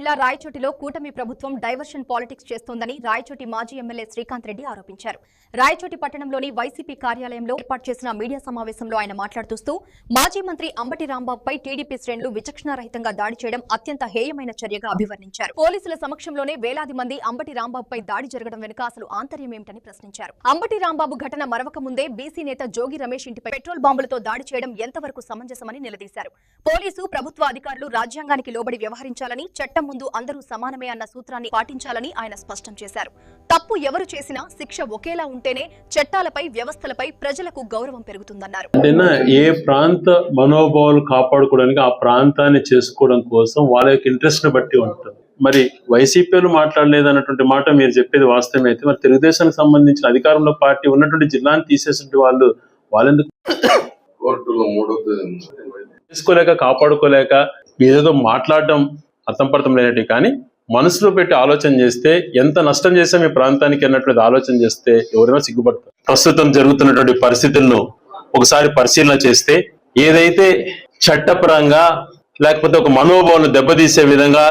జిల్లా రాయచోటిలో కూటమి ప్రభుత్వం డైవర్షన్ పాలిటిక్స్ చేస్తోందని రాయచోటి మాజీ ఎమ్మెల్యే శ్రీకాంత్ రెడ్డి ఆరోపించారు. రాయచోటి పట్టణంలోని వైసీపీ కార్యాలయంలో ఏర్పాటు చేసిన మీడియా సమావేశంలో ఆయన మాట్లాడుతూ మాజీ మంత్రి అంబటి రాంబాబుపై టీడీపీ శ్రేణులు విచక్షణారహితంగా దాడి చేయడం అత్యంత హేయమైన చర్యగా అభివర్ణించారు. పోలీసుల సమక్షంలోనే వేలాది మంది అంబటి రాంబాబుపై దాడి జరగడం వెనుక అసలు ఆంతర్యం ఏమిటని ప్రశ్నించారు. అంబటి రాంబాబు ఘటన మరవక ముందే బీసీ నేత జోగి రమేష్ ఇంటిపై పెట్రోల్ బాంబులతో దాడి చేయడం ఎంతవరకు సమంజసమని నిలదీశారు. పోలీసు ప్రభుత్వ అధికారులు రాజ్యాంగానికి లోబడి వ్యవహరించాలని, చట్టం ముందు అందరూ సమానమే అన్న సూత్రాన్ని పాటించాలని ఆయన స్పష్టం చేశారు. తప్పు ఎవరు చేసినా శిక్ష ఒకేలా ఉంటేనే చట్టాలపై, వ్యవస్థలపై ప్రజలకు గౌరవం పెరుగుతుందన్నారు. ఏ ప్రాంత మనోభావాలు కాపాడుకోవడానికి ఆ ప్రాంతాన్ని చేసుకోవడం కోసం వాళ్ళ యొక్క ఇంట్రెస్ట్ ని బట్టి ఉంటుంది. మరి వైసీపీలు మాట్లాడలేదన్నటువంటి మాట మీరు చెప్పేది వాస్తవమే అయితే, మరి తెలుగుదేశానికి సంబంధించిన అధికారంలో పార్టీ ఉన్నటువంటి జిల్లాని తీసేసిన వాళ్ళెందుకు చేసుకోలేక, కాపాడుకోలేక ఏదో మాట్లాడడం అర్థంపర్థం లేనట్టు, కానీ మనసులో పెట్టి ఆలోచన చేస్తే ఎంత నష్టం చేసాం ఈ ప్రాంతానికి అన్నట్టు ఆలోచన చేస్తే ఎవరైనా సిగ్గుపడతారు. ప్రస్తుతం జరుగుతున్నటువంటి పరిస్థితులను ఒకసారి పరిశీలన చేస్తే ఏదైతే చట్టపరంగా లేకపోతే ఒక మనోభావాలను దెబ్బతీసే విధంగా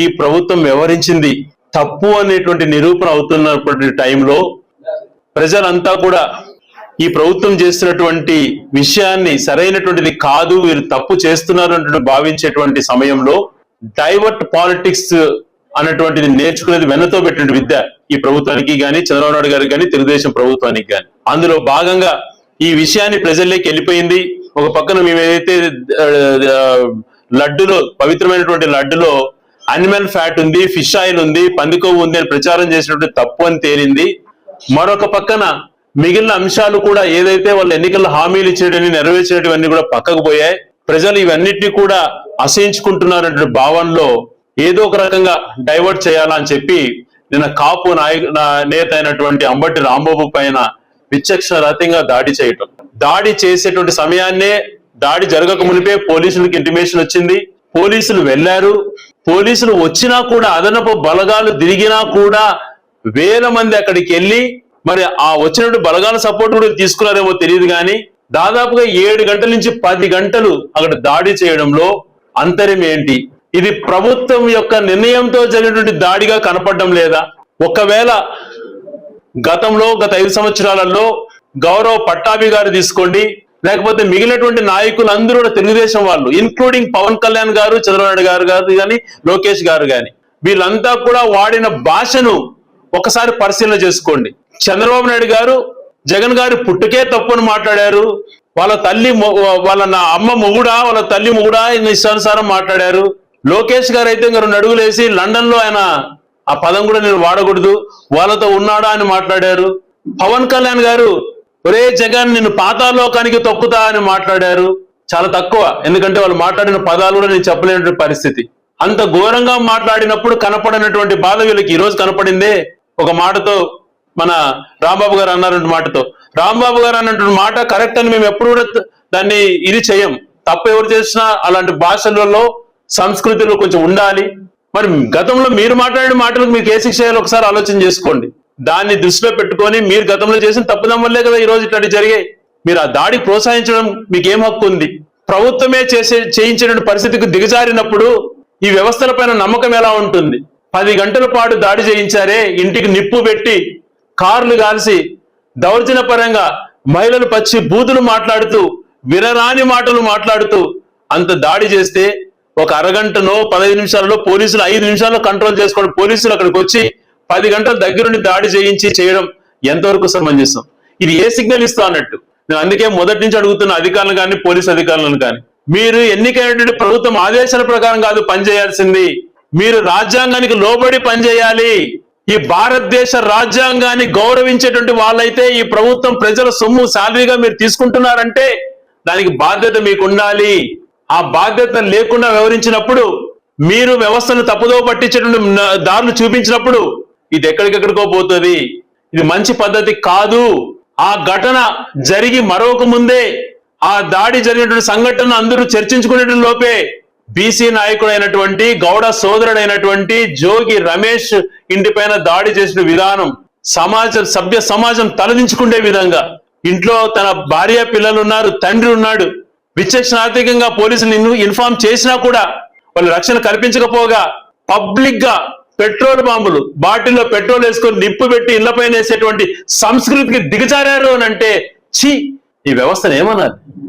ఈ ప్రభుత్వం వ్యవహరించింది తప్పు అనేటువంటి నిరూపణ అవుతున్నటువంటి టైంలో ప్రజలంతా కూడా ఈ ప్రభుత్వం చేస్తున్నటువంటి విషయాన్ని సరైనటువంటిది కాదు, వీరు తప్పు చేస్తున్నారు అంటూ భావించేటువంటి సమయంలో డైవర్ట్ పాలిటిక్స్ అన్నటువంటిది నేర్చుకునేది వెన్నతో పెట్టిన విద్య ఈ ప్రభుత్వానికి కానీ, చంద్రబాబు నాయుడు గారికి కానీ, తెలుగుదేశం ప్రభుత్వానికి కానీ. అందులో భాగంగా ఈ విషయాన్ని ప్రజల్లోకి వెళ్ళిపోయింది. ఒక పక్కన మేము ఏదైతే లడ్డులో, పవిత్రమైనటువంటి లడ్డులో అనిమల్ ఫ్యాట్ ఉంది, ఫిష్ ఆయిల్ ఉంది, పందికొవ్వు ఉంది అని ప్రచారం చేసినటువంటి తప్పు అని తేలింది. మరొక పక్కన మిగిలిన అంశాలు కూడా ఏదైతే వాళ్ళు ఎన్నికల్లో హామీలు ఇచ్చేటని నెరవేర్చేటివన్నీ కూడా పక్కకు పోయాయి. ప్రజలు ఇవన్నిటినీ కూడా అసహించుకుంటున్నారనే భావనలో ఏదో ఒక రకంగా డైవర్ట్ చేయాలా అని చెప్పి నిన్న కాపు నేత అయినటువంటి అంబటి రాంబాబు పైన విచక్షణరహితంగా దాడి చేయటం, దాడి చేసేటువంటి సమయాన్నే దాడి జరగక మునిపే పోలీసులకు ఇంటిమేషన్ వచ్చింది. పోలీసులు వెళ్లారు. పోలీసులు వచ్చినా కూడా, అదనపు బలగాలు తిరిగినా కూడా వేల మంది అక్కడికి వెళ్ళి మరి ఆ వచ్చినట్టు బలగాల సపోర్ట్ కూడా తీసుకున్నారేమో తెలియదు, కానీ దాదాపుగా 7 గంటల నుంచి 10 గంటలు అక్కడ దాడి చేయడంలో అంతర్యం ఏంటి? ఇది ప్రభుత్వం యొక్క నిర్ణయంతో జరిగినటువంటి దాడిగా కనపడడం లేదా? ఒకవేళ గత 5 సంవత్సరాలలో గౌరవ్ పట్టాభి గారు తీసుకోండి, లేకపోతే మిగిలినటువంటి నాయకులు అందరూ కూడా తెలుగుదేశం వాళ్ళు, ఇన్క్లూడింగ్ పవన్ కళ్యాణ్ గారు, చంద్రబాబు నాయుడు గారు కానీ, లోకేష్ గారు కానీ, వీళ్ళంతా కూడా వాడిన భాషను ఒకసారి పరిశీలన చేసుకోండి. చంద్రబాబు నాయుడు గారు జగన్ గారి పుట్టుకే తప్పును మాట్లాడారు. వాళ్ళ తల్లి, వాళ్ళ అమ్మ మొగుడా, వాళ్ళ తల్లి మొగుడా ఇష్టానుసారం మాట్లాడారు. లోకేష్ గారు అయితే 2 అడుగులు వేసి లండన్ లో ఆయన ఆ పదం కూడా నేను వాడకూడదు, వాళ్ళతో ఉన్నాడా అని మాట్లాడారు. పవన్ కళ్యాణ్ గారు ఒరే జగన్ నిన్ను పాతాళలోకానికి తొక్కుతా అని మాట్లాడారు. చాలా తక్కువ, ఎందుకంటే వాళ్ళు మాట్లాడిన పదాలు కూడా నేను చెప్పలేనటువంటి పరిస్థితి. అంత ఘోరంగా మాట్లాడినప్పుడు కనపడినటువంటి బాధ వీళ్ళకి ఈ రోజు కనపడిందే. ఒక మాటతో మన రాంబాబు గారు అన్నటువంటి మాటతో, రాంబాబు గారు అన్నటువంటి మాట కరెక్ట్ అని మేము ఎప్పుడు కూడా దాన్ని ఇది చేయం. తప్పు ఎవరు చేసినా అలాంటి భాషలలో, సంస్కృతిలో కొంచెం ఉండాలి. మరి గతంలో మీరు మాట్లాడిన మాటలకు మీకు ఏ శిక్ష చేయాలో ఒకసారి ఆలోచన చేసుకోండి. దాన్ని దృష్టిలో పెట్టుకొని మీరు గతంలో చేసిన తప్పుదం వల్లే కదా ఈ రోజు ఇట్లాంటి జరిగాయి. మీరు ఆ దాడి ప్రోత్సహించడం మీకు ఏం హక్కు ఉంది? ప్రభుత్వమే చేయించేటువంటి పరిస్థితికి దిగజారినప్పుడు ఈ వ్యవస్థల పైన నమ్మకం ఎలా ఉంటుంది? 10 గంటల పాటు దాడి చేయించారే, ఇంటికి నిప్పు పెట్టి కార్లు కాల్చి దౌర్జన్యపరంగా మహిళలు పచ్చి బూతులు మాట్లాడుతూ, వినరాని మాటలు మాట్లాడుతూ అంత దాడి చేస్తే ఒక అరగంటనో 15 నిమిషాలలో పోలీసులు 5 నిమిషాల్లో కంట్రోల్ చేసుకోండి. పోలీసులు అక్కడికి వచ్చి 10 గంటల దగ్గరుండి దాడి చేయడం ఎంతవరకు సమంజసం? ఇది ఏ సిగ్నల్ ఇస్తా అన్నట్టు? నేను అందుకే మొదటి నుంచి అడుగుతున్న అధికారులను కానీ, పోలీసు అధికారులను కానీ, మీరు ఎన్నికైనటువంటి ప్రభుత్వం ఆదేశాల ప్రకారం కాదు పనిచేయాల్సింది, మీరు రాజ్యాంగానికి లోబడి పనిచేయాలి. ఈ భారతదేశ రాజ్యాంగాన్ని గౌరవించేటువంటి వాళ్ళైతే ఈ ప్రభుత్వం ప్రజల సొమ్ము శాలరీగా మీరు తీసుకుంటున్నారంటే దానికి బాధ్యత మీకు ఉండాలి. ఆ బాధ్యత లేకుండా వ్యవహరించినప్పుడు, మీరు వ్యవస్థను తప్పుదో పట్టించేటువంటి దారులు చూపించినప్పుడు ఇది ఎక్కడికెక్కడికో పోతుంది. ఇది మంచి పద్ధతి కాదు. ఆ ఘటన జరిగి మరొక ముందే, ఆ దాడి జరిగినటువంటి సంఘటన అందరూ చర్చించుకునే లోపే బీసీ నాయకుడైనటువంటి, గౌడ సోదరుడైనటువంటి జోగి రమేష్ ఇంటిపైన దాడి చేసిన విధానం సభ్య సమాజం తలదించుకునే విధంగా, ఇంట్లో తన భార్య పిల్లలు ఉన్నారు, తండ్రి ఉన్నాడు, విచక్షణాత్మకంగా పోలీసులు ఇన్ఫార్మ్ చేసినా కూడా వాళ్ళు రక్షణ కల్పించకపోగా పబ్లిక్ గా పెట్రోల్ బాంబులు బాటిల్లో పెట్రోల్ వేసుకొని నిప్పు పెట్టి ఇళ్లపైన వేసేటువంటి సంస్కృతికి దిగజారారు అని అంటే ఛీ, ఈ వ్యవస్థను ఏమన్నారు?